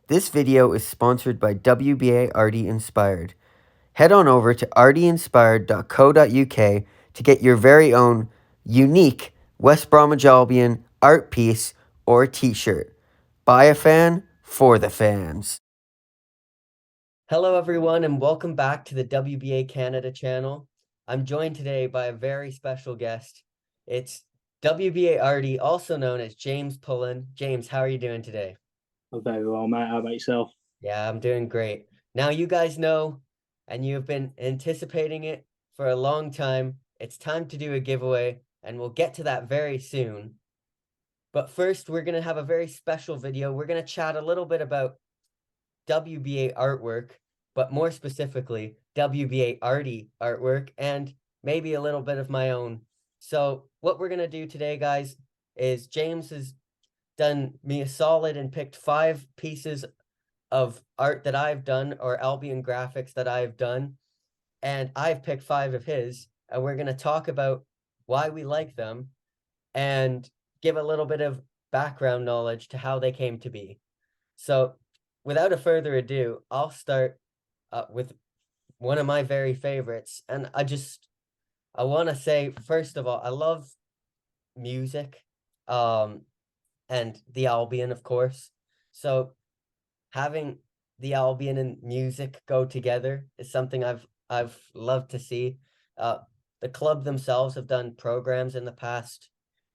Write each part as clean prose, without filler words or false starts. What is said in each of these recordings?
This video is sponsored by WBA Inspired. Head on over to artyinspired.co.uk to get your very own unique West Bromwich Albion art piece or t-shirt. By a fan, for the fans. Hello everyone and welcome back to the WBA Canada channel. I'm joined today by a very special guest. It's WBA Arty, also known as James Pullen. James, how are you doing today? I'm very well, mate. How about yourself? Yeah, I'm doing great. Now you guys know, and you've been anticipating it for a long time, it's time to do a giveaway, and we'll get to that very soon. But first, we're going to have a very special video. We're going to chat a little bit about WBA artwork, but more specifically, WBA Arty artwork, and maybe a little bit of my own. So what we're going to do today, guys, is James has done me a solid and picked 5 pieces of art that I've done, or Albion graphics that I've done, and I've picked 5 of his, and we're going to talk about why we like them and give a little bit of background knowledge to how they came to be. So without a further ado, I'll start with one of my very favorites, and I want to say, first of all, I love music, and the Albion, of course. So having the Albion and music go together is something I've loved to see. The club themselves have done programs in the past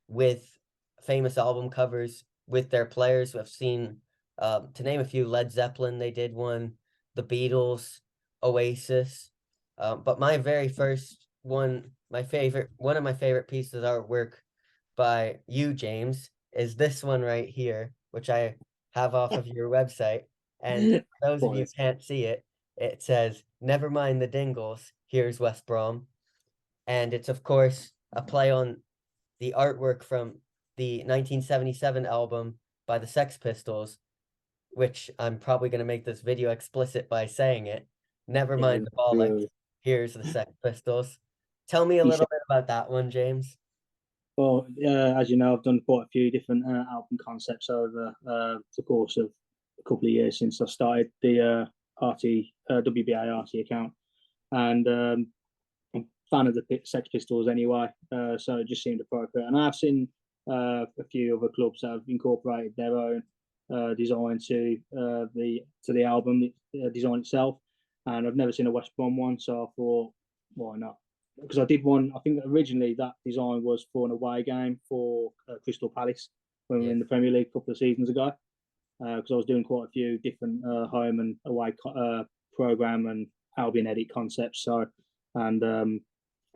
with famous album covers with their players. We've seen, to name a few, Led Zeppelin, they did one, the Beatles, Oasis. But my very first one, one of my favorite pieces of artwork by you, James, is this one right here, which I have off of your website. And for those of you who can't see it, it says, "Never mind the Dingles, here's West Brom." And it's, of course, a play on the artwork from the 1977 album by the Sex Pistols, which I'm probably going to make this video explicit by saying it. Never mind the bollocks, here's the Sex Pistols. Tell me a little bit about that one, James. Well, as you know, I've done quite a few different album concepts over the course of a couple of years since I started the WBA Arty account, and I'm a fan of the Sex Pistols anyway, so it just seemed appropriate. And I've seen a few other clubs that have incorporated their own design to the album design itself, and I've never seen a West Brom one, so I thought, why not? Because I did one. I think originally that design was for an away game for Crystal Palace when we were in the Premier League a couple of seasons ago. Because I was doing quite a few different home and away program and Albion edit concepts. So, and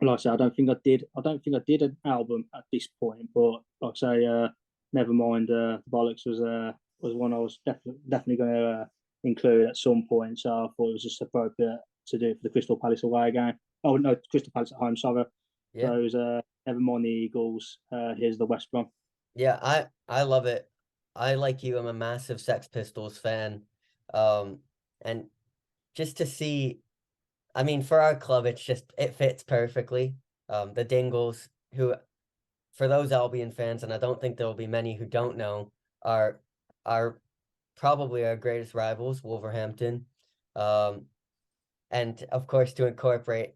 like I say, I don't think I did an album at this point. But like I say, never mind. Bollocks was one I was definitely going to include at some point. So I thought it was just appropriate to do it for the Crystal Palace away game. Oh no, Crystal Palace at home. Sorry. Yeah. So it was never mind the Eagles. Here's the West Brom. Yeah, I love it. I, like you, I'm a massive Sex Pistols fan. And just to see, I mean, for our club, it fits perfectly. The Dingles, who, for those Albion fans, and I don't think there will be many who don't know, are probably our greatest rivals, Wolverhampton. And of course, to incorporate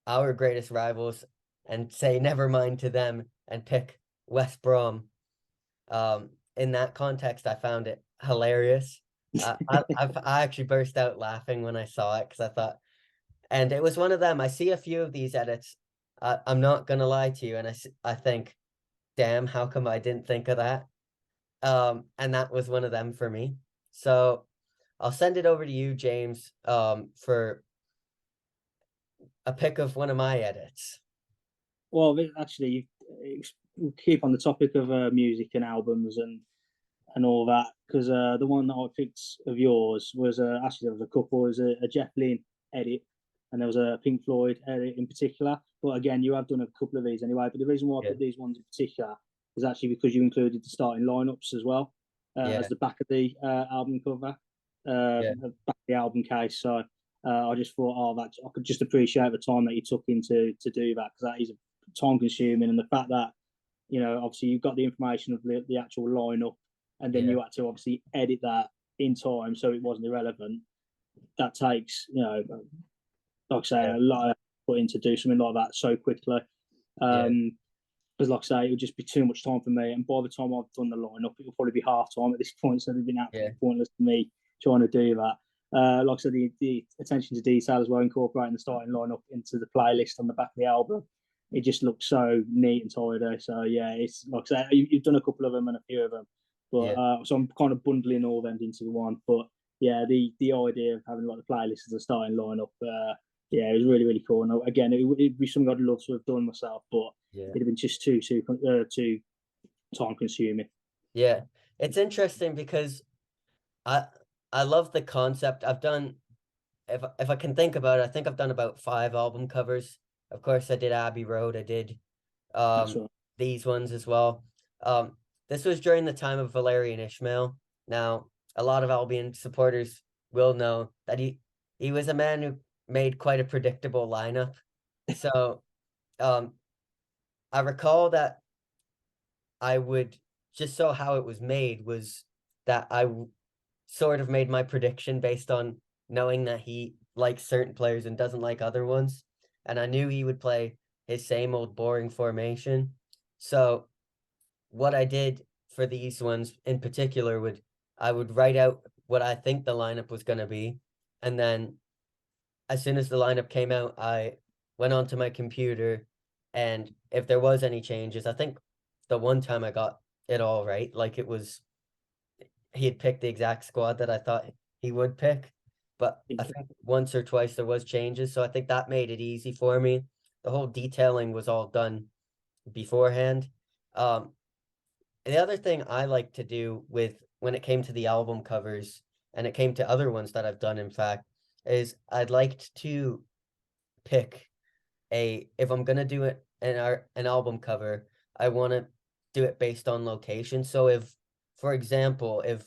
our greatest rivals and say never mind to them and pick West Brom. In that context, I found it hilarious. I actually burst out laughing when I saw it, because I thought, and it was one of them. I see a few of these edits. I'm not gonna lie to you, and I think, damn, how come I didn't think of that? And that was one of them for me. So I'll send it over to you, James, for a pick of one of my edits. Well, actually, you keep on the topic of music and albums and all that, because the one that I picked of yours was actually there was a couple. There was a Jeff Lynne edit, and there was a Pink Floyd edit in particular. But again, you have done a couple of these anyway. But the reason why I put these ones in particular is actually because you included the starting lineups as well as the back of the album cover, back of the album case. So I just thought, I could just appreciate the time that you took into to do that, because that is time consuming, and the fact that, you know, obviously you've got the information of the actual lineup, and then you had to obviously edit that in time, so it wasn't irrelevant. That takes, like I say, Yeah. a lot of putting to do something like that so quickly. Yeah. Because, like I say, it would just be too much time for me. And by the time I've done the lineup, it will probably be half time at this point. So it'd been absolutely pointless to me trying to do that. Like I said, the attention to detail as well, incorporating the starting lineup into the playlist on the back of the album. It just looks so neat and tidy. So yeah, it's like I say, you've done a couple of them and a few of them, but so I'm kind of bundling all them into one. But yeah, the idea of having like the playlist as a starting lineup, yeah, it was really, really cool. And again, it'd be something I'd love to have done myself, but it'd have been just too time consuming. Yeah, it's interesting because I I love the concept. I've done, if I can think about it, I think I've done about 5 album covers. Of course, I did Abbey Road. I did That's right. these ones as well. This was during the time of Valerian Ishmael. Now, a lot of Albion supporters will know that he was a man who made quite a predictable lineup. So, I recall that I would, just so how it was made was that sort of made my prediction based on knowing that he likes certain players and doesn't like other ones. And I knew he would play his same old boring formation. So what I did for these ones in particular I would write out what I think the lineup was going to be. And then as soon as the lineup came out, I went onto my computer, and if there was any changes, I think the one time I got it all right, like he had picked the exact squad that I thought he would pick. But I think once or twice there was changes, so I think that made it easy for me. The whole detailing was all done beforehand. The other thing I like to do when it came to the album covers, and it came to other ones that I've done, in fact, is I'd liked to pick if I'm gonna do it an album cover, I want to do it based on location. So if, for example, if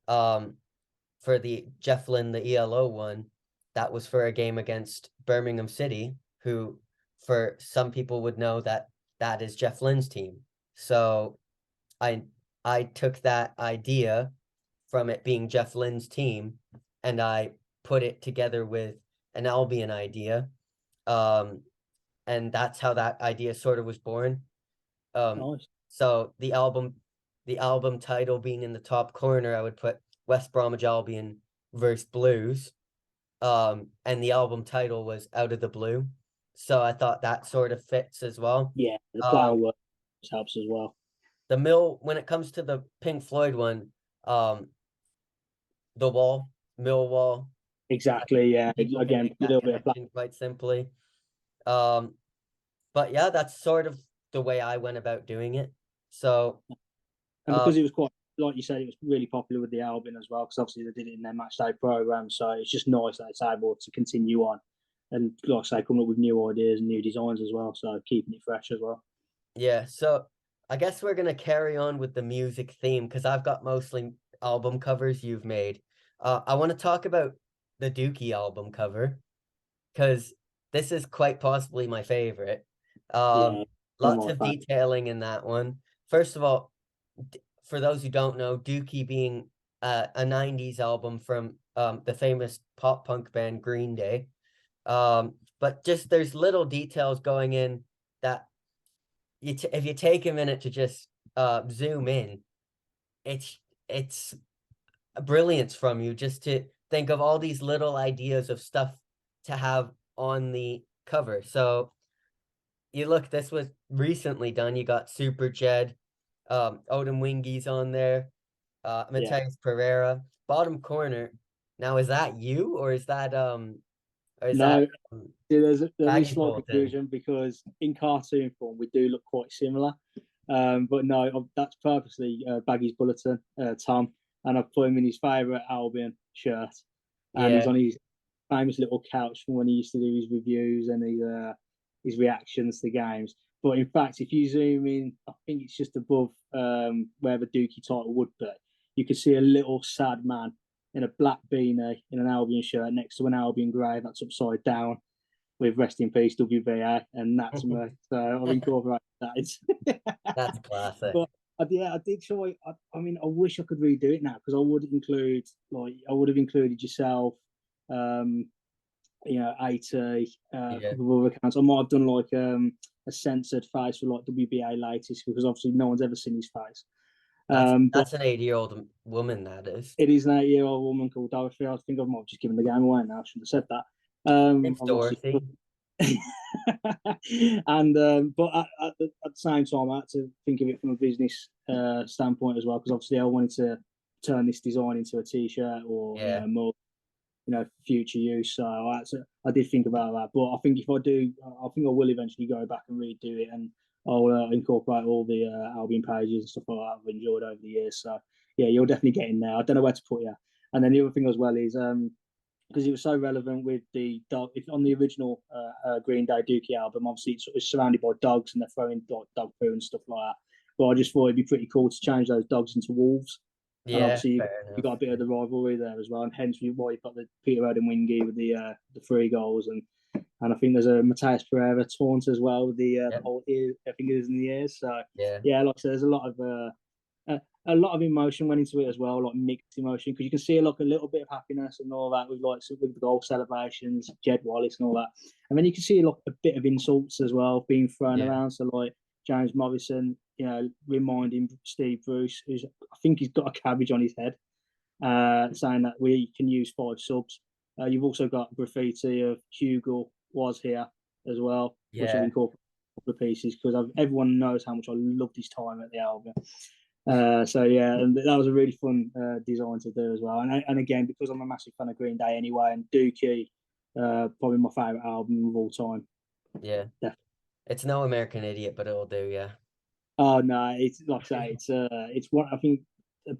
for the Jeff Lynne, the ELO one, that was for a game against Birmingham City, who for some people would know that that is Jeff Lynne's team. So I took that idea from it being Jeff Lynne's team, and I put it together with an Albion idea. And that's how that idea sort of was born. Nice. So the album title being in the top corner, I would put West Bromwich Albion versus Blues. And the album title was Out of the Blue. So I thought that sort of fits as well. Yeah, the play on words helps as well. When it comes to the Pink Floyd one, the wall, Millwall. Exactly. Yeah. People can Again, make a that little bit of connection quite simply. But yeah, that's sort of the way I went about doing it. So, and because it was quite, like you said, it was really popular with the Albion as well, because obviously they did it in their match day program. So it's just nice that it's able to continue on, and like I say, coming up with new ideas and new designs as well. So keeping it fresh as well. yeah, so I guess we're gonna carry on with the music theme because I've got mostly album covers you've made. I want to talk about the Dookie album cover because this is quite possibly my favorite. Yeah, Lots of detailing in that one. First of all, for those who don't know, Dookie being a 90s album from the famous pop punk band Green Day. But just there's little details going in that if you take a minute to just zoom in, it's brilliance from you just to think of all these little ideas of stuff to have on the cover. So you look, this was recently done. You got Super Jed, Odin Wingies on there, Mateus Pereira, bottom corner. Now, is that you or is that no, there's a Baggy slight Bolton? confusion because in cartoon form we do look quite similar. But no, that's purposely Baggy's Bulletin, Tom, and I've put him in his favourite Albion shirt, and he's Yeah. on his famous little couch from when he used to do his reviews and his reactions to games. But in fact, if you zoom in, I think it's just above where the Dookie title would be. You could see a little sad man in a black beanie in an Albion shirt next to an Albion grey that's upside down with "Rest in Peace WBA," and that's me. So I've incorporated that. That's classic. But I did try. I mean, I wish I could redo it now because I would have included yourself, AT, a Yeah, couple of other accounts. I might have done like a censored face for like WBA latest because obviously no one's ever seen his face. But that's an 80-year-old woman, that is. it is an 8-year-old woman called Dorothy. I think I might have just given the game away now. I shouldn't have said that. It's I've lost Dorothy. and but at the same time, I had to think of it from a business standpoint as well because obviously I wanted to turn this design into a T-shirt or Yeah, more future use. So I did think about that. But I think if I do, I think I will eventually go back and redo it, and I'll incorporate all the Albion pages and stuff like that I've enjoyed over the years. So yeah, you're definitely getting there. I don't know where to put you. And then the other thing as well is because it was so relevant with the dog. If on the original Green Day Dookie album, obviously it's surrounded by dogs and they're throwing dog poo and stuff like that. But I just thought it'd be pretty cool to change those dogs into wolves. And yeah, obviously fair you enough. got a bit of the rivalry there as well, and hence why you've got the Peter Odin Wingy with the 3 goals, and I think there's a Mateus Pereira taunt as well with the Yep. whole ear, fingers in the ears. So Yeah, yeah, like I said, there's a lot of emotion went into it as well, like mixed emotion, because you can see like a little bit of happiness and all that with with the goal celebrations, Jed Wallace and all that, and then you can see like a bit of insults as well being thrown yeah, around. So like James Morrison, reminding Steve Bruce, who's I think he's got a cabbage on his head, saying that we can use 5 subs. You've also got graffiti of Hugo was here as well, which I've yeah, incorporated a couple of pieces because everyone knows how much I loved his time at the album. So yeah, and that was a really fun design to do as well. And again, because I'm a massive fan of Green Day anyway, and Dookie, probably my favorite album of all time. yeah. Definitely. It's no American Idiot, but it'll do, yeah. Oh no, it's like I say, it's what I think.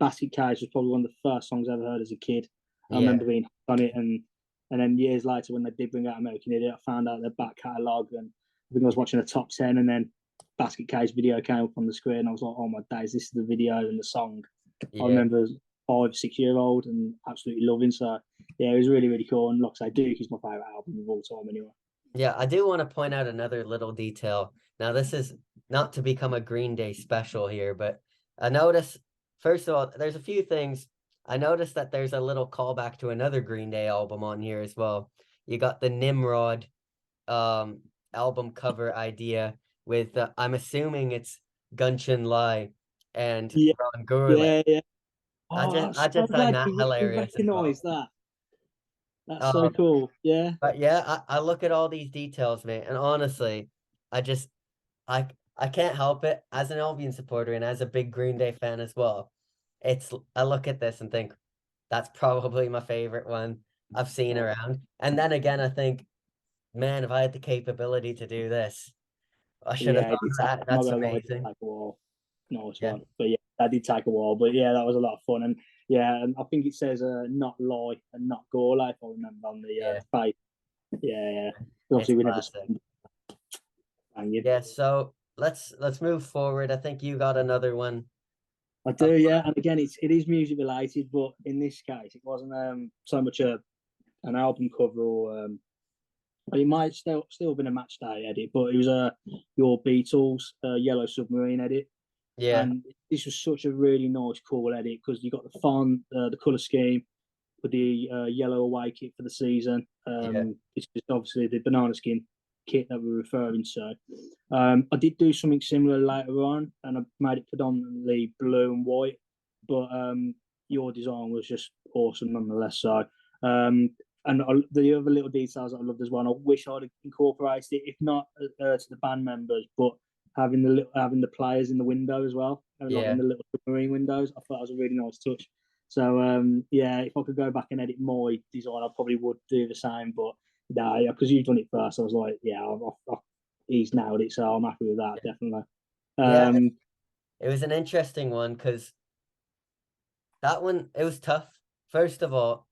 Basket Cage was probably one of the first songs I ever heard as a kid. I Yeah, remember being on it, and then years later when they did bring out American Idiot, I found out their back catalogue, and I think I was watching a top 10, and then Basket Cage video came up on the screen, and I was like, oh my days, this is the video and the song. I yeah. remember as 5, 6 year old and absolutely loving. So yeah, it was really really cool. And like I say, Duke is my favorite album of all time anyway. Yeah, I do want to point out another little detail. Now, this is not to become a Green Day special here, but I notice, first of all, there's a few things. I noticed that there's a little callback to another Green Day album on here as well. You got the Nimrod um album cover idea with I'm assuming it's Gunchin Lai and Yeah, Ron Gurley. yeah, yeah. I Oh, just I'm I so just find glad that you hilarious as well. recognise that. That's so Um, cool. Yeah. but yeah, I look at all these details, mate, and honestly, I just I can't help it as an Albion supporter and as a big Green Day fan as well. I look at this and think that's probably my favorite one I've seen Oh, around. And then again, I think, man, if I had the capability to do this, I should have yeah, done that. I'm not That's gonna lie, it did amazing. take a while. Nice Yeah. one. But yeah, that did take a while. But yeah, that was a lot of fun. And yeah, and I think it says not lie and not gore, like if I remember on Yeah. the face. Yeah, yeah. It's Obviously we never classic. spend banging. Yeah, so let's move forward. I think you got another one. I Uh, do, yeah. And again it is music related, but in this case it wasn't so much an album cover or it might still been a match day edit, but it was your Beatles Yellow Submarine edit. yeah, And this was such a really nice, cool edit because you got the font, the color scheme with the yellow away kit for the season. yeah, It's just obviously the banana skin kit that we're referring to. I did do something similar later on, and I made it predominantly blue and white, but your design was just awesome nonetheless. So, and the other little details that I loved as well. I wish I'd incorporated it, if not to the band members, but having the players in the window as well, like in yeah, the little submarine windows. I thought that was a really nice touch. So yeah, if I could go back and edit my design, I probably would do the same. But no, yeah, because you've done it first, I was like, yeah, he's nailed it, so I'm happy with that, definitely. yeah. Um, It was an interesting one because that one it was tough. First of all,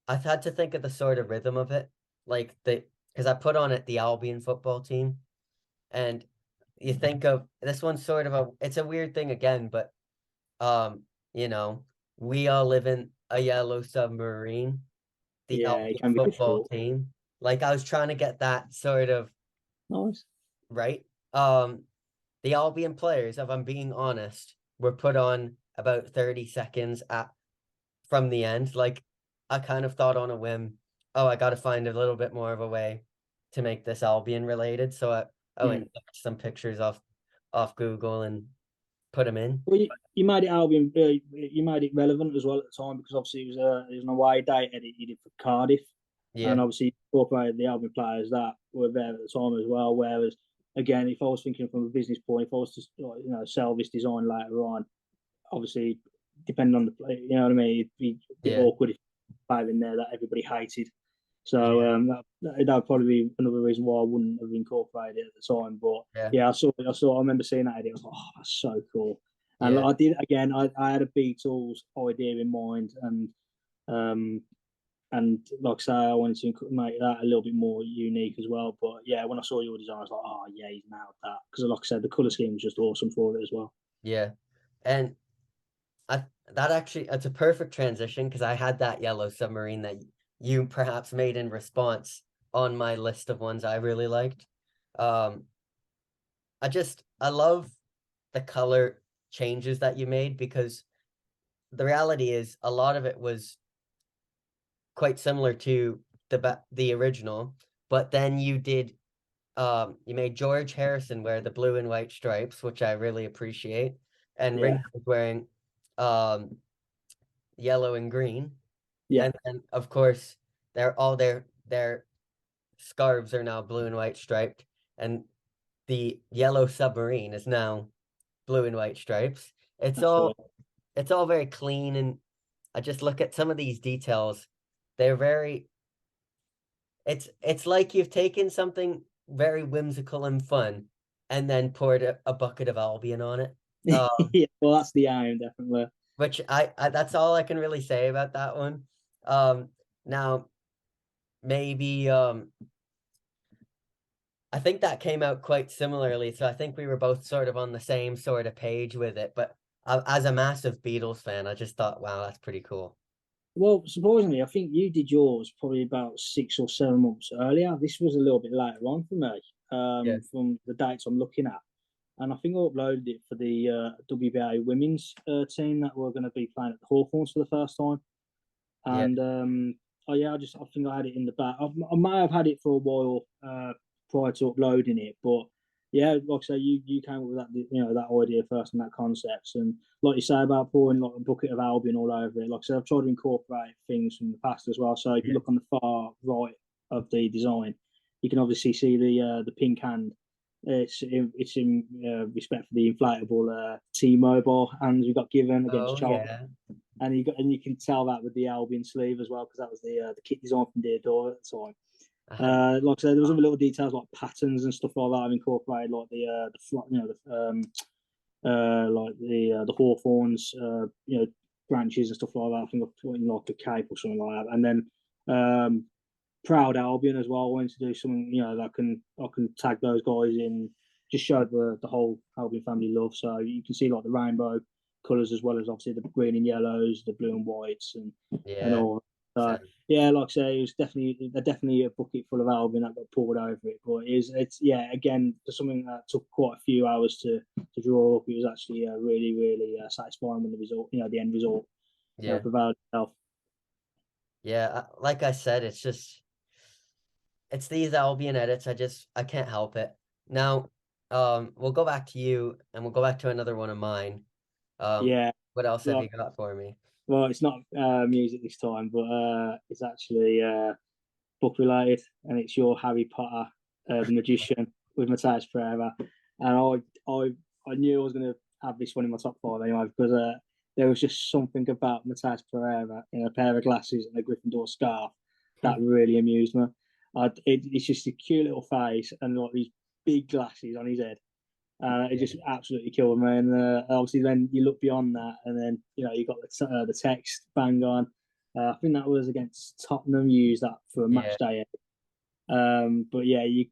I've had to think of the sort of rhythm of it, like because I put on it the Albion football team, and you think of this one's sort of it's a weird thing again, but um, you know, we all live in a yellow submarine, the yeah, it Albion can be football difficult. team. Like I was trying to get that sort of Nice. right. Um, the Albion players, if I'm being honest, were put on about 30 seconds from the end. Like, I kind of thought on a whim, oh, I got to find a little bit more of a way to make this Albion related. So I went and looked some pictures off Google and put them in. Well, you made it Albion. You made it relevant as well at the time because obviously it was an away day edit you did for Cardiff, and Yeah, obviously you incorporated the Albion players that were there at the time as well. Whereas again, if I was thinking from a business point, if I was to sell this design later on, obviously depending on the play, you know what I mean, it'd be a bit yeah, awkward if five in there that everybody hated. So yeah, that'd probably be another reason why I wouldn't have incorporated it at the time. But yeah, yeah, I remember seeing that idea. I was like, oh, that's so cool. And yeah, like, I did again. I had a Beatles idea in mind, um, and like I say, I wanted to make that a little bit more unique as well. But yeah, when I saw your design, I was like, oh yeah, he's nailed that because, like I said, the color scheme was just awesome for it as well. yeah. And I that actually it's a perfect transition because I had that yellow submarine that you perhaps made in response on my list of ones I really liked. Um, I love the color changes that you made because the reality is a lot of it was quite similar to the original, but then you made George Harrison wear the blue and white stripes, which I really appreciate, and Yeah, Ringo was wearing um yellow and green. yeah, And then of course their scarves are now blue and white striped, and the yellow submarine is now blue and white stripes. It's that's all right. it's all very clean, and I just look at some of these details. They're very it's like you've taken something very whimsical and fun and then poured a bucket of Albion on it. Yeah, well, that's the aim, definitely. Which I that's all I can really say about that one. Um Now maybe I think that came out quite similarly, so I think we were both sort of on the same sort of page with it. But as a massive Beatles fan, I just thought, wow, that's pretty cool. Well, surprisingly, I think you did yours probably about 6 or 7 months earlier. This was a little bit later on for me, Yeah, from the dates I'm looking at. And I think I uploaded it for the WBA women's team that were going to be playing at the Hawthorns for the first time. yeah, And oh yeah, I think I had it in the back. I may have had it for a while prior to uploading it, but yeah, like I say, you came up with that idea first and that concept, and like you say about pouring like a bucket of Albion all over it. Like I said, I've tried to incorporate things from the past as well. So if you yeah. look on the far right of the design, you can obviously see the pink hand. It's in respect for the inflatable T-Mobile hands we got given against Oh Charlton, yeah. and you can tell that with the Albion sleeve as well because that was the kit design from Deodora at the time. I had Like I said, there was other little details like patterns and stuff like that I've incorporated, like the Hawthorns, branches and stuff like that. I think I've put in like a cape or something like that, and then Proud Albion as well. I wanted to do something that I can tag those guys in, just show the whole Albion family love. So you can see like the rainbow colours as well as obviously the green and yellows, the blue and whites, and yeah. all. So So yeah, like I say, it was definitely a bucket full of Albion that got poured over it. But it's yeah, again, for something that took quite a few hours to draw up, it was actually really really satisfying when the result, the end result, yeah, prevailed itself. yeah. Like I said, it's these Albion edits. I can't help it. Now, we'll go back to you, and we'll go back to another one of mine. Um, Yeah, what else have like you got for me? well, it's not music this time, but it's actually book related, and it's your Harry Potter, the Magician with Matthias Pereira. And I knew I was going to have this one in my top five anyway because there was just something about Matthias Pereira in a pair of glasses and a Gryffindor scarf that really amused me. It's just a cute little face and like these big glasses on his head. It Yeah, just absolutely killed me. And obviously, then you look beyond that, and then you got the text bang on. I think that was against Tottenham. Used that for a yeah, match day. But yeah, you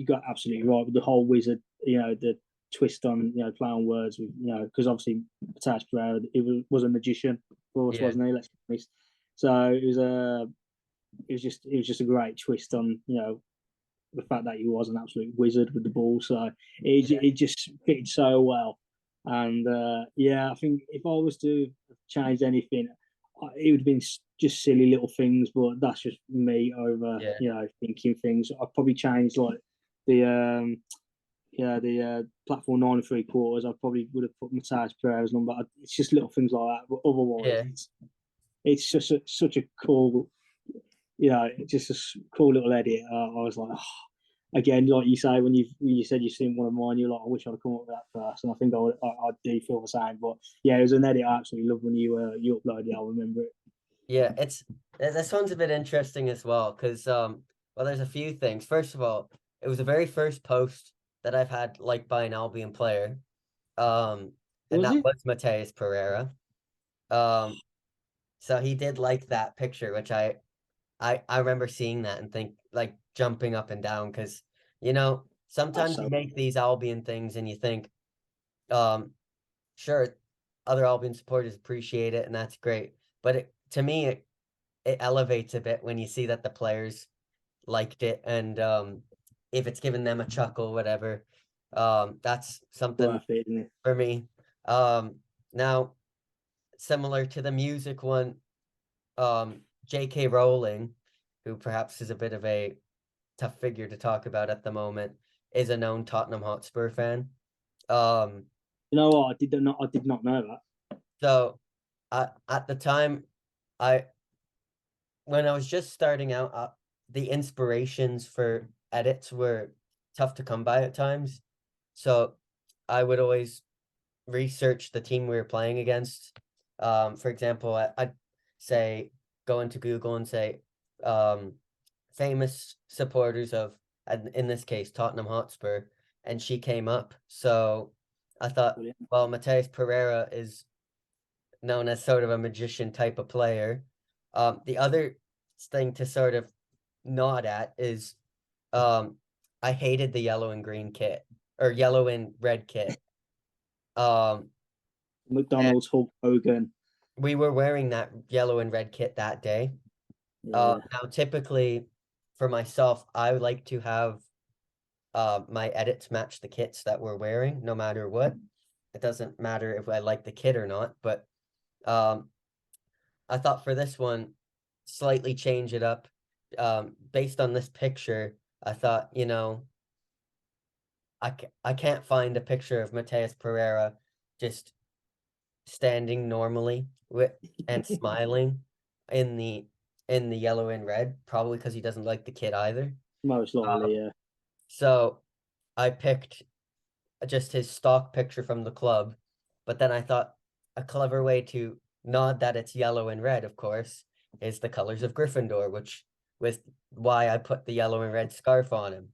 got absolutely right with the whole wizard. The twist on play on words with because obviously Matthias Pereira was a magician, of course, yeah, wasn't he? Let's be honest. So it was just a great twist on the fact that he was an absolute wizard with the ball. So it just fitted so well. And I think if I was to change anything, it would have been just silly little things, but that's just me over, thinking things. I'd probably change like the platform 9 3/4. I probably would have put Matthias Pereira's number. It's just little things like that. But otherwise, it's just such a cool, just a cool little edit. I was like, again, like you say, when you said you've seen one of mine, you're like, I wish I'd come up with that first. And I think I do feel the same. But yeah, it was an edit I absolutely loved when you uploaded it. I remember it. Yeah, this one's a bit interesting as well because there's a few things. First of all, it was the very first post that I've had liked by an Albion player, and that was Matthias Pereira. So he did like that picture, which I remember seeing that and think like jumping up and down because sometimes you make these Albion things and you think, sure, other Albion supporters appreciate it and that's great, but to me it elevates a bit when you see that the players liked it and if it's giving them a chuckle, whatever, that's something for me. Now, similar to the music one, J.K. Rowling, who perhaps is a bit of a tough figure to talk about at the moment, is a known Tottenham Hotspur fan. You know what? I did not know that. So, at the time, when I was just starting out, the inspirations for edits were tough to come by at times. So, I would always research the team we were playing against. For example, I'd say go into Google and say famous supporters of, in this case, Tottenham Hotspur, and she came up. So I thought, well, Matthias Pereira is known as sort of a magician type of player. The other thing to sort of nod at is I hated the yellow and green kit, or yellow and red kit. McDonald's, Hulk Hogan. We were wearing that yellow and red kit that day. Now, typically for myself, I would like to have my edits match the kits that we're wearing, no matter what. It doesn't matter if I like the kit or not, but I thought for this one, slightly change it up. Based on this picture, I thought, I can't find a picture of Matthias Pereira just standing normally and smiling in the yellow and red, probably because he doesn't like the kit either. Most likely, yeah. So I picked just his stock picture from the club, but then I thought a clever way to nod that it's yellow and red, of course, is the colors of Gryffindor, which was why I put the yellow and red scarf on him.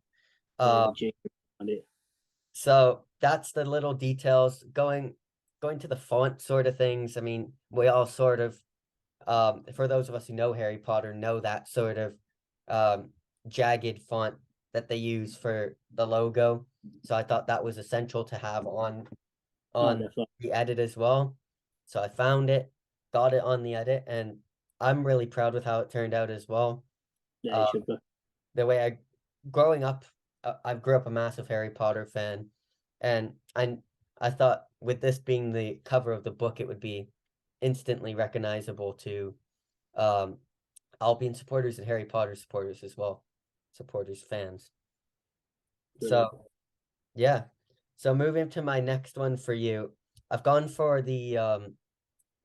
So that's the little details. Going to the font sort of things. I mean, we all sort of, for those of us who know Harry Potter, know that sort of jagged font that they use for the logo. So I thought that was essential to have on the edit as well. So I found it, got it on the edit, and I'm really proud with how it turned out as well. Yeah, you should be. The way growing up, I grew up a massive Harry Potter fan, and I thought with this being the cover of the book, it would be instantly recognizable to Albion supporters and Harry Potter supporters as well, fans. Brilliant. So, yeah. So moving to my next one for you, I've gone for the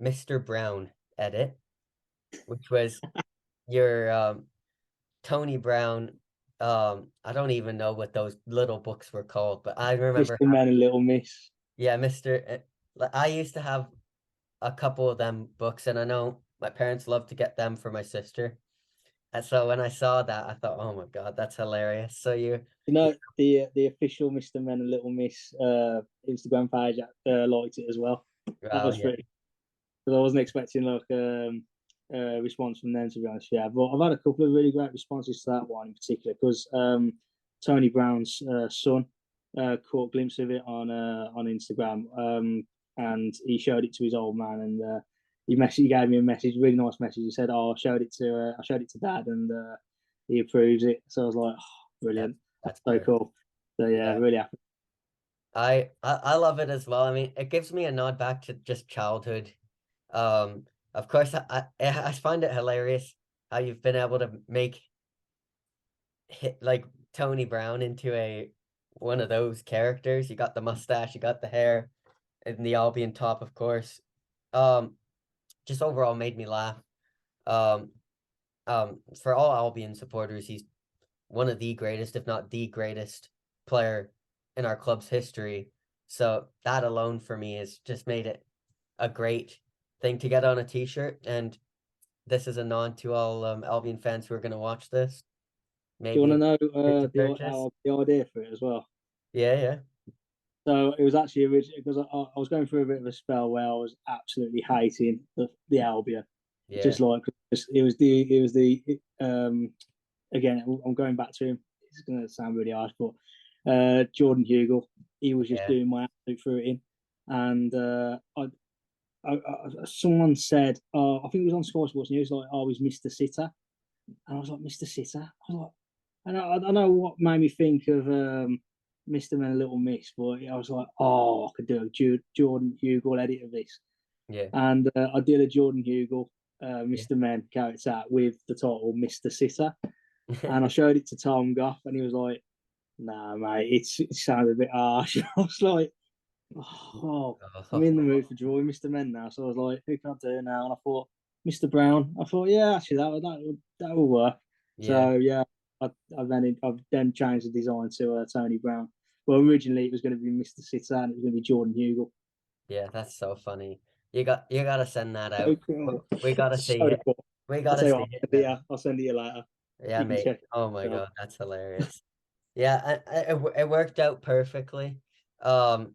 Mr. Brown edit, which was your Tony Brown. I don't even know what those little books were called, but I remember Mr. Man and Little Miss. Yeah, I used to have a couple of them books, and I know my parents loved to get them for my sister. And so when I saw that, I thought, oh my God, that's hilarious. So the official Mr. Men and Little Miss Instagram page liked it as well. That was pretty. Because I wasn't expecting like a response from them, to be honest. Yeah, but I've had a couple of really great responses to that one in particular because Tony Brown's son caught a glimpse of it on Instagram, and he showed it to his old man, and he gave me a message, really nice message. He said, "Oh, I showed it to Dad, and he approves it." So I was like, oh, brilliant. That's so perfect. cool. So yeah, Yeah. really happy. I love it as well. I mean, it gives me a nod back to just childhood. Of course, I find it hilarious how you've been able to make like Tony Brown into one of those characters. You got the mustache, you got the hair, and the Albion top, of course. Um, just overall made me laugh. Um, for all Albion supporters, he's one of the greatest, if not the greatest player in our club's history. So that alone for me has just made it a great thing to get on a t-shirt. And this is a nod to all Albion fans who are going to watch this. Do you want to Maybe know to purchase. the idea for it as well? Yeah, yeah, So it was actually originally because I was going through a bit of a spell where I was absolutely hating the Albion. yeah, Just like again, I'm going back to him. It's going to sound really harsh, but Jordan Hugel, he was just yeah. doing my absolute fruiting, and someone said, I think it was on Sky Sports News, like, "I was Mr. Sitter," and I was like, "Mr. Sitter." I was like, and I don't know what made me think of Mr. Men a Little Miss, but I was like, "Oh, I could do a Jordan Hugel edit of this," Yeah, and I did a Jordan Hugel yeah. Mr. Men character with the title Mr. Sitter, and I showed it to Tom Goff, and he was like, "Nah, mate, it sounded a bit harsh." I was like, "Oh, I'm in the mood for drawing Mr. Men now." So I was like, "Who can I do now?" And I thought, Mr. Brown. I thought, yeah, actually, that would work. Yeah, So yeah, I've then changed the design to Tony Brown. Well, originally it was going to be Mr. Sitter, and it was going to be Jordan Hugel. yeah, that's so funny. You gotta send that So out. cool. We gotta see So it. cool. We I'll gotta tell you see what, it now. I'll send it you later. Yeah, You can mate. check it Oh my out. God, that's hilarious. Yeah, it worked out perfectly. Um,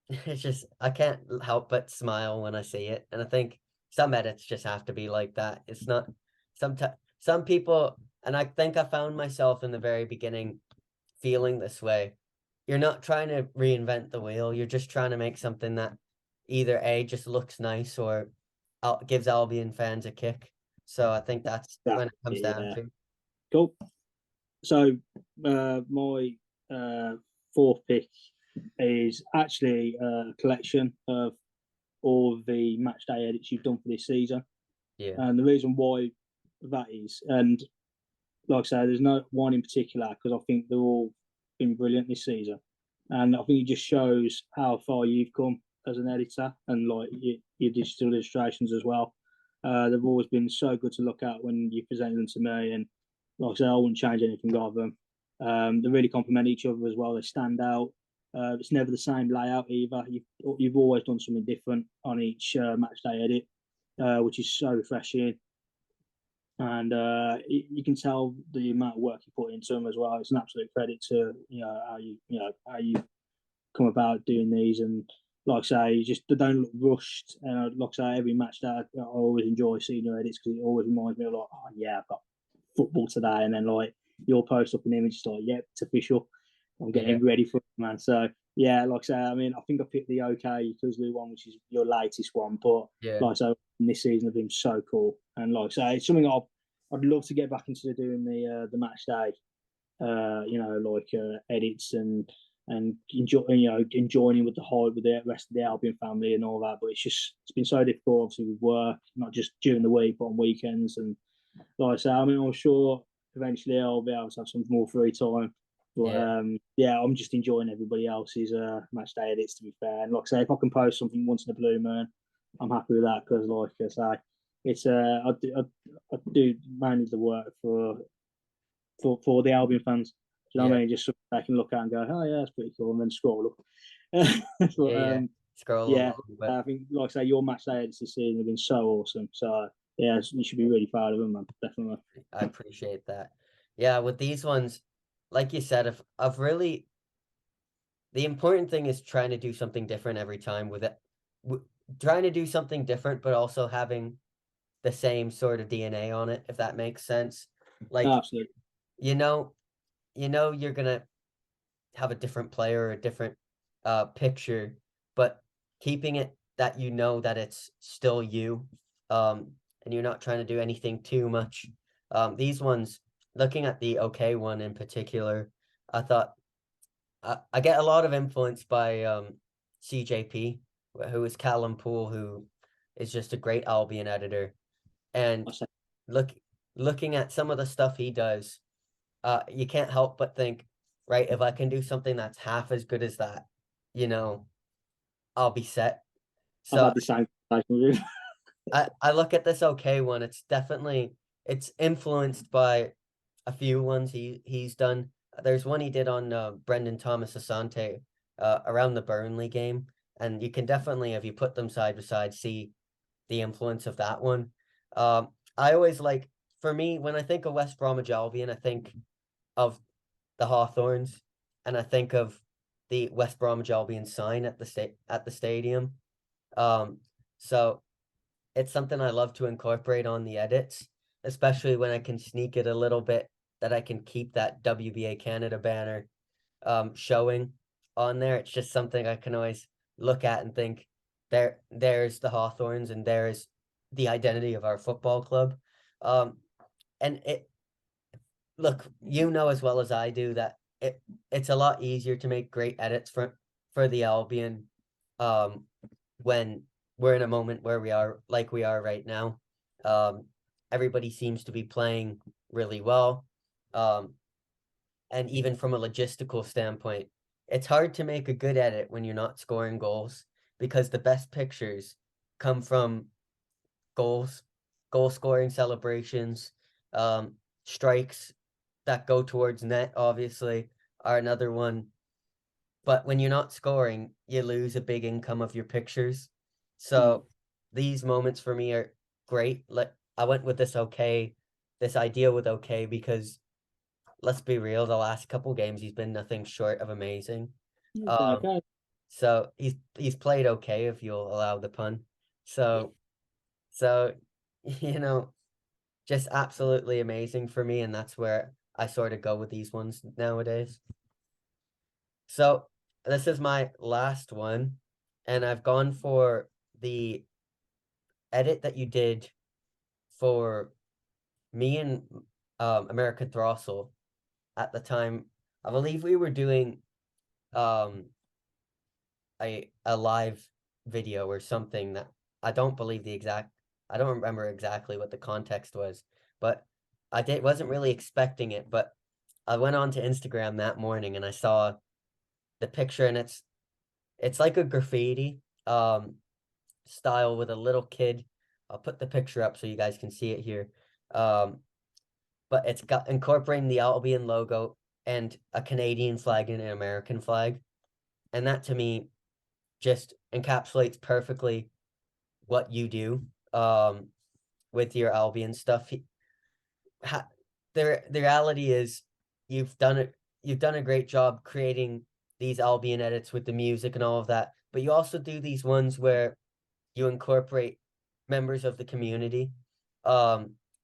it's just I can't help but smile when I see it, and I think some edits just have to be like that. It's not some people, and I think I found myself in the very beginning feeling this way. You're not trying to reinvent the wheel. You're just trying to make something that either A, just looks nice or gives Albion fans a kick. So I think that's That, when it comes down yeah. to. Cool. So my fourth pick is actually a collection of all of the match day edits you've done for this season. Yeah. And the reason why that is, and like I say, there's no one in particular because I think they're all been brilliant this season. And I think it just shows how far you've come as an editor and like your digital illustrations as well. They've always been so good to look at when you present them to me. And like I say, I wouldn't change anything of them. They really complement each other as well. They stand out. It's never the same layout either. You've always done something different on each match day edit, which is so refreshing. And you can tell the amount of work you put into them as well. It's an absolute credit to how you come about doing these, and like I say, just they don't look rushed. And like I say, every match that I always enjoy seeing your edits because it always reminds me of like, oh yeah, I've got football today, and then like you'll post up an image like, yep, it's official. I'm Yeah. getting ready for it, man. So yeah, like I say, I mean, I think I picked the OK Kuzlu one, which is your latest one, but Yeah. like I say, this season have been so cool, and like I say, it's something I'd love to get back into doing the match day, edits and enjoying with the rest of the Albion family and all that. But it's been so difficult, obviously, with work, not just during the week, but on weekends. And like I say, I mean, I'm sure eventually I'll be able to have some more free time. But Yeah. yeah, I'm just enjoying everybody else's match day edits, to be fair. And like I say, if I can post something once in a blue moon, I'm happy with that because, like I say, it's I do mainly the work for the Albion fans. Do you know what Yeah. I mean? Just so they can look at and go, oh yeah, that's pretty cool, and then scroll up. Yeah. but Yeah. Scroll yeah, along, but I think like I say, your match day edits this season have been so awesome. So yeah, you should be really proud of them, man. Definitely. I appreciate that. Yeah, with these ones, like you said, if I've really the important thing is trying to do something different every time with it. Trying to do something different, but also having the same sort of DNA on it, if that makes sense. Like, Absolutely. you know, you're gonna have a different player or a different picture, but keeping it that you know that it's still you, and you're not trying to do anything too much. These ones, looking at the OK one in particular, I thought I get a lot of influence by CJP, who is Callum Poole, who is just a great Albion editor. And look, looking at some of the stuff he does, you can't help but think, right, if I can do something that's half as good as that, you know, I'll be set. I've So had the same conversation with him. I look at this okay one. It's influenced by a few ones he's done. There's one he did on Brendan Thomas Asante around the Burnley game, and you can definitely, if you put them side by side, see the influence of that one. I always like, for me, when I think of West Bromwich Albion, I think of the Hawthorns, and I think of the West Bromwich Albion sign at the stadium. So it's something I love to incorporate on the edits, especially when I can sneak it a little bit, that I can keep that WBA Canada banner showing on there. It's just something I can always look at and think, there's the Hawthorns, and there's the identity of our football club. And look, you know as well as I do that it's a lot easier to make great edits for the Albion when we're in a moment where we are like we are right now. Everybody seems to be playing really well. And even from a logistical standpoint, it's hard to make a good edit when you're not scoring goals, because the best pictures come from goals, goal scoring celebrations, strikes that go towards net, obviously, are another one. But when you're not scoring, you lose a big income of your pictures. So these moments for me are great. Like, I went with this idea with okay, because let's be real, the last couple games he's been nothing short of amazing. Okay. So he's played okay, if you'll allow the pun. So you know, just absolutely amazing for me, and that's where I sort of go with these ones nowadays. So this is my last one, and I've gone for the edit that you did for me and American Throstle at the time. I believe we were doing um a live video or something that I don't believe I don't remember exactly what the context was, but wasn't really expecting it. But I went on to Instagram that morning and I saw the picture, and it's like a graffiti style with a little kid. I'll put the picture up so you guys can see it here. But it's got incorporating the Albion logo and a Canadian flag and an American flag. And that to me just encapsulates perfectly what you do with your Albion stuff. The reality is you've done a great job creating these Albion edits with the music and all of that, but you also do these ones where you incorporate members of the community.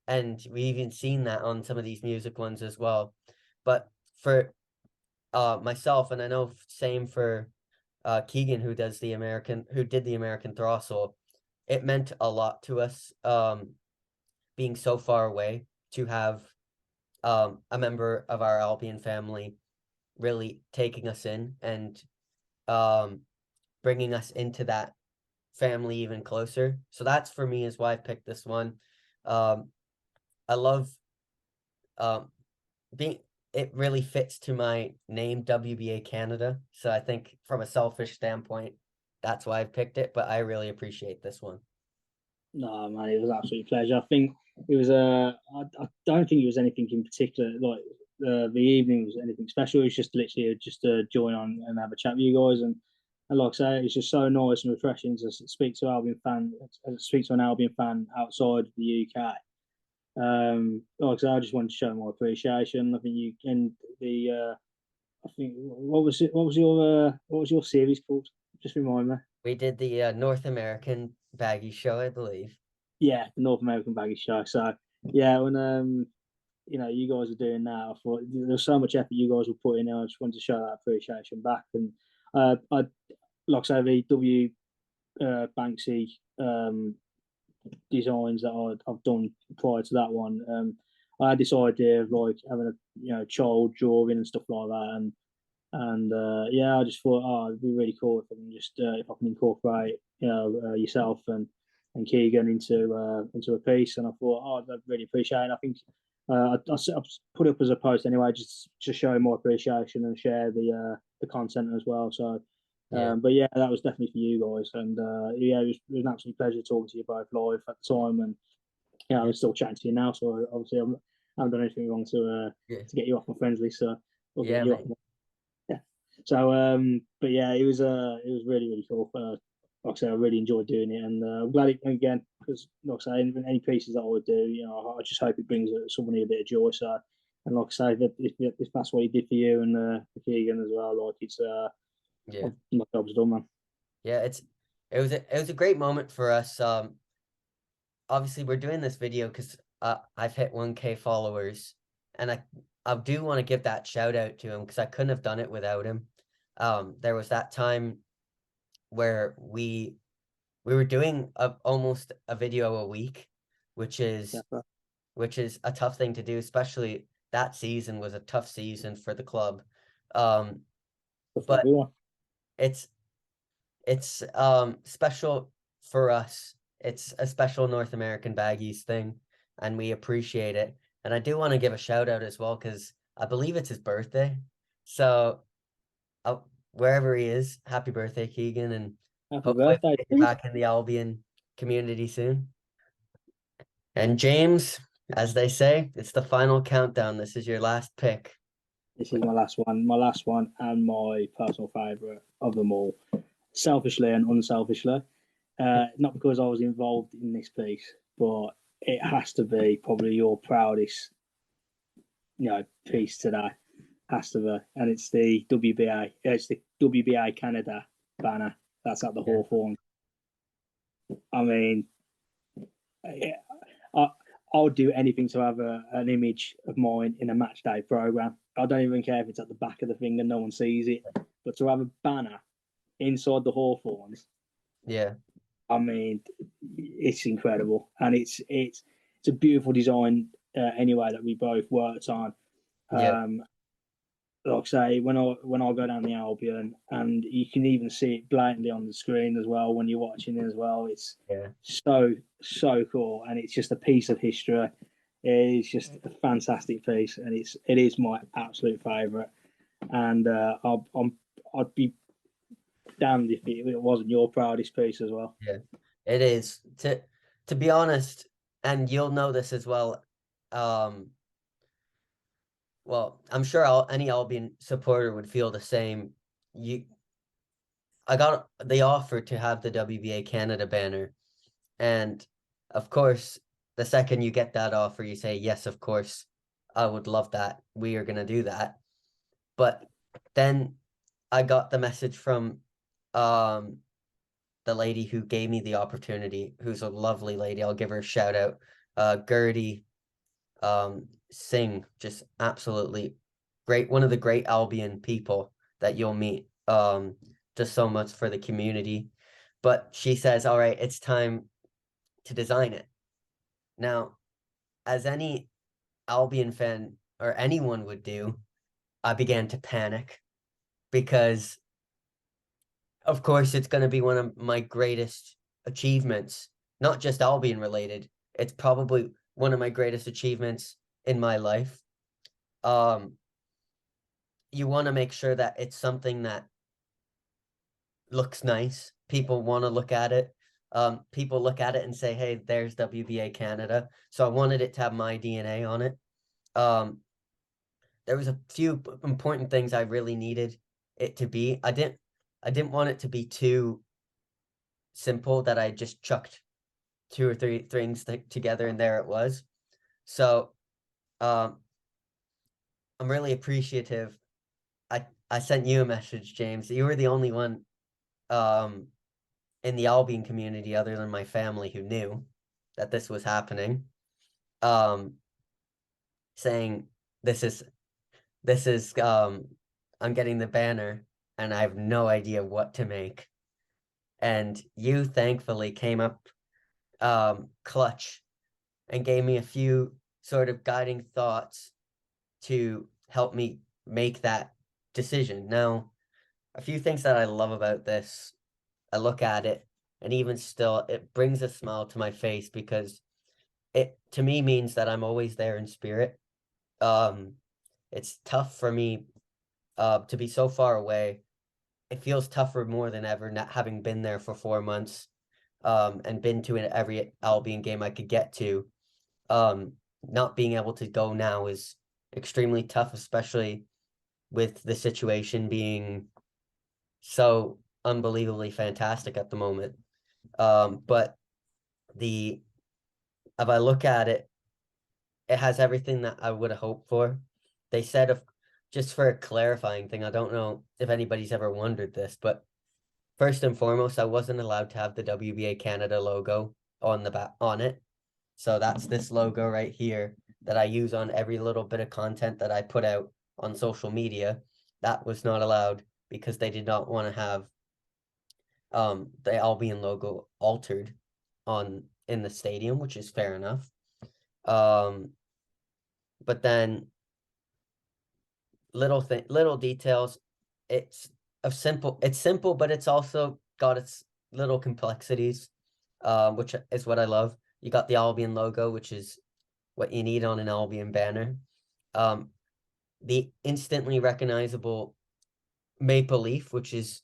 And we've even seen that on some of these music ones as well. But for myself, and I know same for Keegan, who did the American Throstle, it meant a lot to us, being so far away, to have a member of our Albion family really taking us in and bringing us into that family even closer. So that's, for me, is why I picked this one. I love being it really fits to my name, WBA Canada. So I think from a selfish standpoint, that's why I picked it, but I really appreciate this one. No, man, it was an absolute pleasure. I think it was I don't think it was anything in particular. Like the evening was anything special. It was just literally just to join on and have a chat with you guys. And like I say, it's just so nice and refreshing to speak to an Albion fan outside the UK. Like I say, I just wanted to show my appreciation. I think you and the I think what was it? What was your series called? Just remind me. We did the North American Baggy Show, I believe. Yeah, the North American Baggage Show. So yeah, when you guys are doing that, I thought there's so much effort you guys were putting in. I just wanted to show that appreciation back. And I like I say, the Banksy designs that I've done prior to that one. I had this idea of like having a child drawing and stuff like that, and yeah, I just thought, oh, it'd be really cool if I can just if I can incorporate yourself and Keegan into a piece, and I thought, oh, I'd really appreciate it. I think I put it up as a post anyway, just to show more appreciation and share the content as well. So, Yeah. but yeah, that was definitely for you guys, and yeah, it was an absolute pleasure talking to you both live at the time, and yeah, I'm still chatting to you now. So obviously, I haven't done anything wrong Yeah. to get you off my friends list, so I'll get Yeah, you off. mate. Yeah. So, but yeah, it was really really cool. Like I said, I really enjoyed doing it, and I'm glad it again because, like I say, any pieces that I would do, I just hope it brings somebody a bit of joy. So, and like I say, that if that's what he did for you and for Keegan as well, like it's Yeah. my job's done, man. Yeah, it was a great moment for us. Obviously we're doing this video because I've hit 1K followers, and I do want to give that shout out to him because I couldn't have done it without him. There was that time where we were doing almost a video a week, which is Yeah, a tough thing to do, especially that season was a tough season for the club. Um, for but everyone. it's special for us. It's a special North American Baggies thing, and we appreciate it. And I do want to give a shout out as well because I believe it's his birthday. So wherever he is, happy birthday, Keegan, and Happy hopefully birthday, we'll get you dude. back in the Albion community soon. And James, as they say, it's the final countdown. This is your last pick. This is my last one, and my personal favourite of them all. Selfishly and unselfishly, not because I was involved in this piece, but it has to be probably your proudest, piece today. Has to be, and it's the WBA. It's the WBA Canada banner that's at the Yeah. Hawthorn. I mean, I I would do anything to have an image of mine in a match day program. I don't even care if it's at the back of the thing and no one sees it, but to have a banner inside the Hawthorns, Yeah. I mean, it's incredible, and it's a beautiful design anyway that we both worked on. Yeah. Like I say, when I go down the Albion, and you can even see it blatantly on the screen as well when you're watching it as well. It's Yeah. so cool, and it's just a piece of history. It's just a fantastic piece, and it is my absolute favourite. And I'd be damned if it wasn't your proudest piece as well. Yeah. It is. To be honest, and you'll know this as well. Well, I'm sure any Albion supporter would feel the same. I got the offer to have the WBA Canada banner, and of course, the second you get that offer, you say, yes, of course, I would love that. We are gonna do that. But then I got the message from the lady who gave me the opportunity, who's a lovely lady. I'll give her a shout out. Gertie Singh, just absolutely great. One of the great Albion people that you'll meet. Just so much for the community. But she says, all right, it's time to design it. Now, as any Albion fan or anyone would do, I began to panic because, of course, it's going to be one of my greatest achievements, not just Albion related. It's probably one of my greatest achievements in my life. You want to make sure that it's something that looks nice. People want to look at it. People look at it and say, hey, there's WBA Canada. So I wanted it to have my DNA on it. There was a few important things I really needed it to be. I didn't want it to be too simple that I just chucked two or three things together and there it was. So I'm really appreciative. I sent you a message, James. You were the only one in the Albion community other than my family who knew that this was happening. Saying this is I'm getting the banner and I have no idea what to make. And you thankfully came up clutch and gave me a few sort of guiding thoughts to help me make that decision. Now, a few things that I love about this, I look at it, and even still, it brings a smile to my face because it, to me, means that I'm always there in spirit. It's tough for me to be so far away. It feels tougher more than ever, not having been there for 4 months, and been to every Albion game I could get to. Not being able to go now is extremely tough, especially with the situation being so unbelievably fantastic at the moment. But if I look at it, it has everything that I would have hoped for. They said, of just for a clarifying thing, I don't know if anybody's ever wondered this, but first and foremost, I wasn't allowed to have the WBA Canada logo on the back on it. So that's this logo right here that I use on every little bit of content that I put out on social media. That was not allowed because they did not want to have the Albion logo altered in the stadium, which is fair enough. But then little details. It's it's simple, but it's also got its little complexities, which is what I love. You got the Albion logo, which is what you need on an Albion banner. The instantly recognizable maple leaf, which is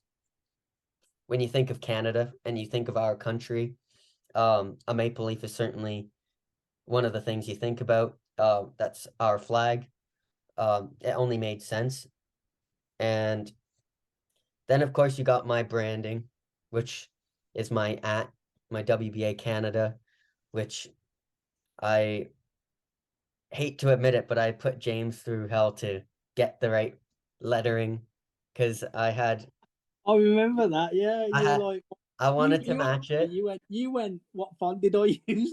when you think of Canada and you think of our country, a maple leaf is certainly one of the things you think about. That's our flag. It only made sense. And then, of course, you got my branding, which is my WBA Canada, which I hate to admit it, but I put James through hell to get the right lettering because I remember that. Yeah, I you were had, like, I wanted to you match it. you went. What font did I use?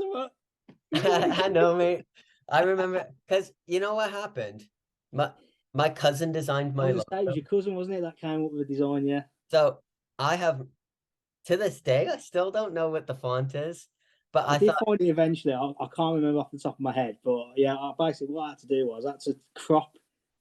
I know, mate. I remember because you know what happened? My my cousin designed I my was gonna say it was logo. your cousin, wasn't it, that came up with the design? Yeah. So I have, to this day, I still don't know what the font is, but I I did thought, find it eventually. I can't remember off the top of my head, but yeah, basically what I had to do was I had to crop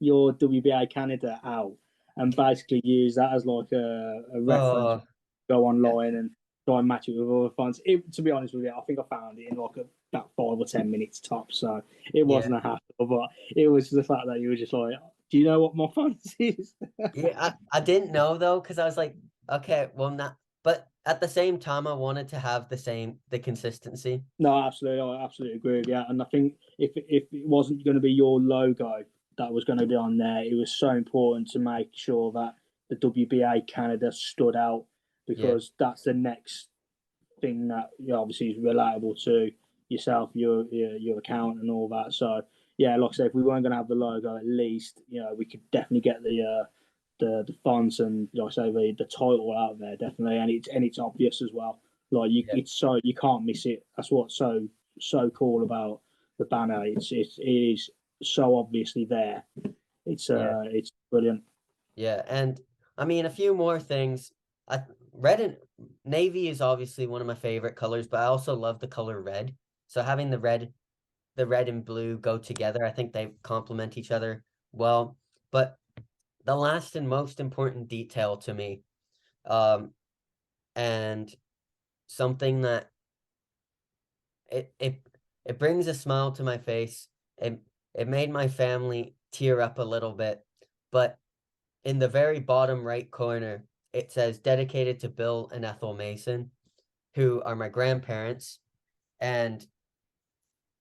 your WBA Canada out and basically use that as like a reference. oh, Go yeah, online and try and match it with other fonts. To be honest with you, I think I found it in like about 5 or 10 minutes top, so it yeah, wasn't a hassle. But it was the fact that you were just like, "Do you know what my font is?" yeah. I didn't know though because I was like, okay, well, not. But at the same time, I wanted to have the consistency. No, absolutely, I absolutely agree with you. And I think if it wasn't going to be your logo that was going to be on there, it was so important to make sure that the WBA Canada stood out Yeah, because that's the next thing that obviously is relatable to yourself, your account, and all that. So yeah, like I said, if we weren't going to have the logo, at least we could definitely get the fonts and like I say the title out there definitely, and it's obvious as well. Like yeah, it's so you can't miss it. That's what's so cool about the banner. It is so obviously there. yeah, It's brilliant. yeah. And I mean, a few more things. I red and navy is obviously one of my favorite colors, but I also love the color red. So having the red and blue go together, I think they complement each other well. But the last and most important detail to me, um, and something that it it it brings a smile to my face. It made my family tear up a little bit, but in the very bottom right corner, it says dedicated to Bill and Ethel Mason, who are my grandparents. And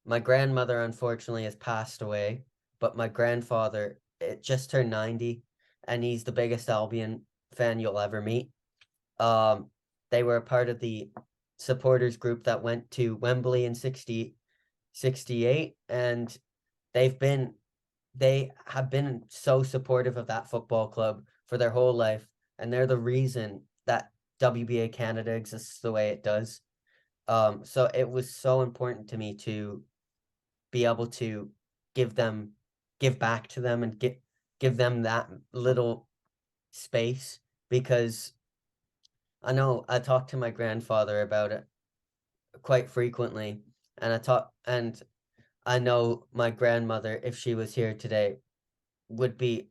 my grandmother, unfortunately, has passed away, but my grandfather, it just turned 90, and he's the biggest Albion fan you'll ever meet. Um, they were a part of the supporters group that went to Wembley in 68, and they've been they have been so supportive of that football club for their whole life, and they're the reason that WBA Canada exists the way it does. So it was so important to me to be able to give them give back to them and give them that little space because I know I talk to my grandfather about it quite frequently, and I know my grandmother, if she was here today, would be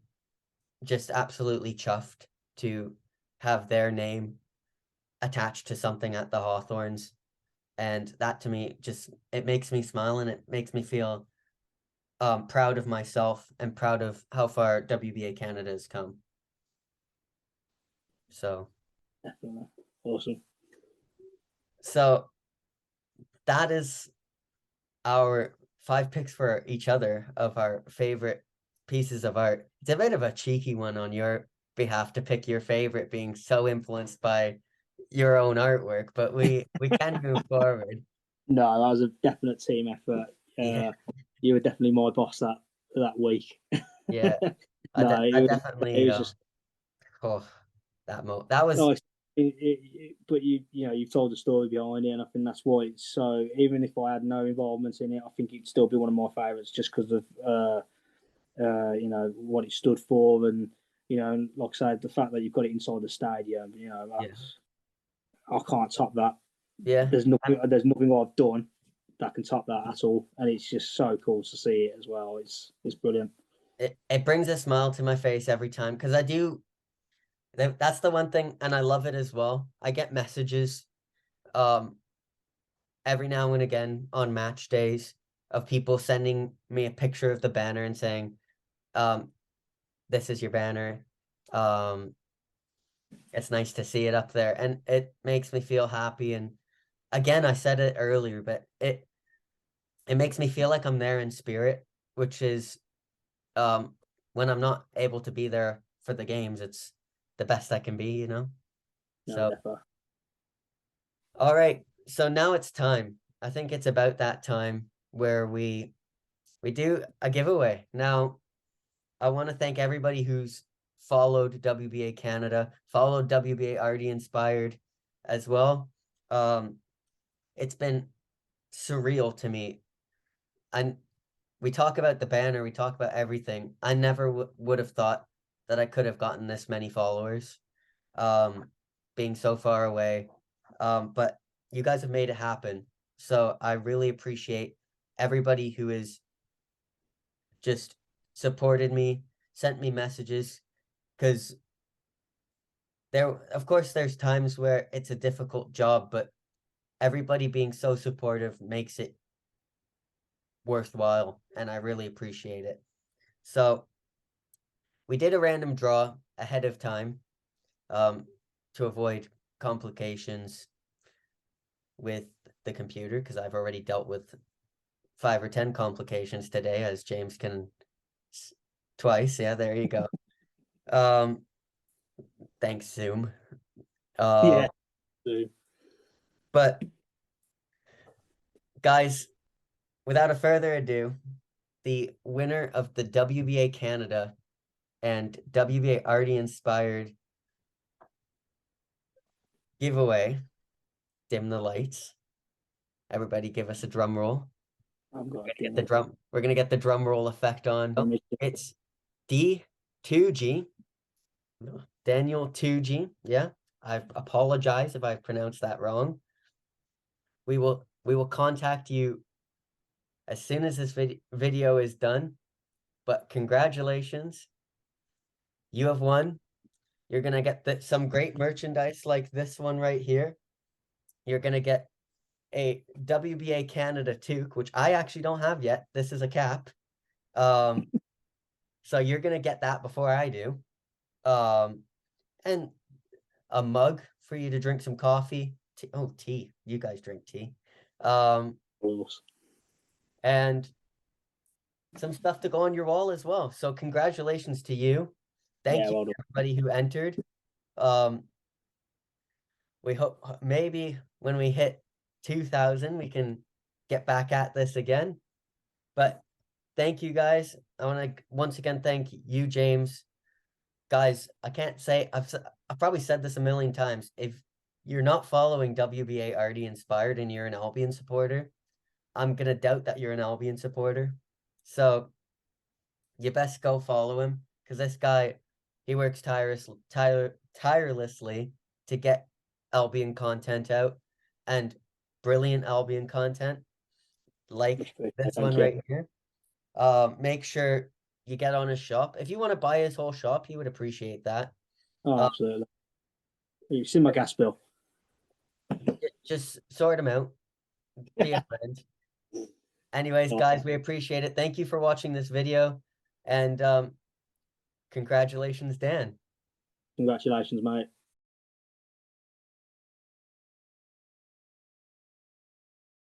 just absolutely chuffed to have their name attached to something at the Hawthorns. And that to me, just, it makes me smile, and it makes me feel proud of myself and proud of how far WBA Canada has come. So Definitely. Awesome. So that is our 5 picks for each other of our favorite pieces of art. It's a bit of a cheeky one on your behalf to pick your favorite, being so influenced by your own artwork, but we can move forward. No, that was a definite team effort. Yeah, You were definitely my boss that week. yeah. No, I it definitely was just oh, that was oh, but you've told the story behind it, and I think that's why it's so. Even if I had no involvement in it, I think it'd still be one of my favourites just because of what it stood for, and like I said, the fact that you've got it inside the stadium. yeah. I can't top that. Yeah. There's nothing I've done that can top that at all, and it's just so cool to see it as well. It's brilliant. It brings a smile to my face every time, because that's the one thing, and I love it as well. I get messages every now and again on match days of people sending me a picture of the banner and saying, this is your banner. It's nice to see it up there, and it makes me feel happy. And again, I said it earlier, but it makes me feel like I'm there in spirit, which is when I'm not able to be there for the games, it's the best I can be. No, So never. all right, so now it's time. I think it's about that time where we do a giveaway. Now, I want to thank everybody who's followed WBA Canada, followed WBA Arty Inspired as well. It's been surreal to me. And we talk about the banner, we talk about everything. I never would have thought that I could have gotten this many followers, being so far away. But you guys have made it happen. So I really appreciate everybody who has just supported me, sent me messages, because of course, there's times where it's a difficult job, but everybody being so supportive makes it worthwhile, and I really appreciate it. So we did a random draw ahead of time, to avoid complications with the computer, because I've already dealt with 5 or 10 complications today, as James can twice. Yeah, there you go. Thanks, Zoom. Yeah. But guys, without a further ado, the winner of the WBA Canada and WBA Arty Inspired giveaway. Dim the lights. Everybody give us a drum roll. I'm going Get the drum. We're gonna get the drum roll effect on. It's D2G. Daniel 2G. Yeah. I apologize if I pronounced that wrong. We will contact you as soon as this video is done. But congratulations. You have won. You're gonna get some great merchandise like this one right here. You're gonna get a WBA Canada toque, which I actually don't have yet. This is a cap. So you're gonna get that before I do. And a mug for you to drink some coffee. Tea. You guys drink tea. And some stuff to go on your wall as well. So congratulations to you. Thank you everybody who entered. We hope maybe when we hit 2,000, we can get back at this again. But thank you guys. I want to once again thank you, James. Guys, I can't say, I've probably said this a million times. If you're not following WBA Arty Inspired and you're an Albion supporter, I'm going to doubt that you're an Albion supporter. So you best go follow him, because this guy, he works tirelessly to get Albion content out, and brilliant Albion content. like this Thank one you. right here. Make sure you get on his shop. If you want to buy his whole shop, he would appreciate that. Oh, absolutely. You see my gas bill. Just sort him out. Be a friend. Anyways, guys, we appreciate it. Thank you for watching this video, and congratulations, Dan. Congratulations, mate.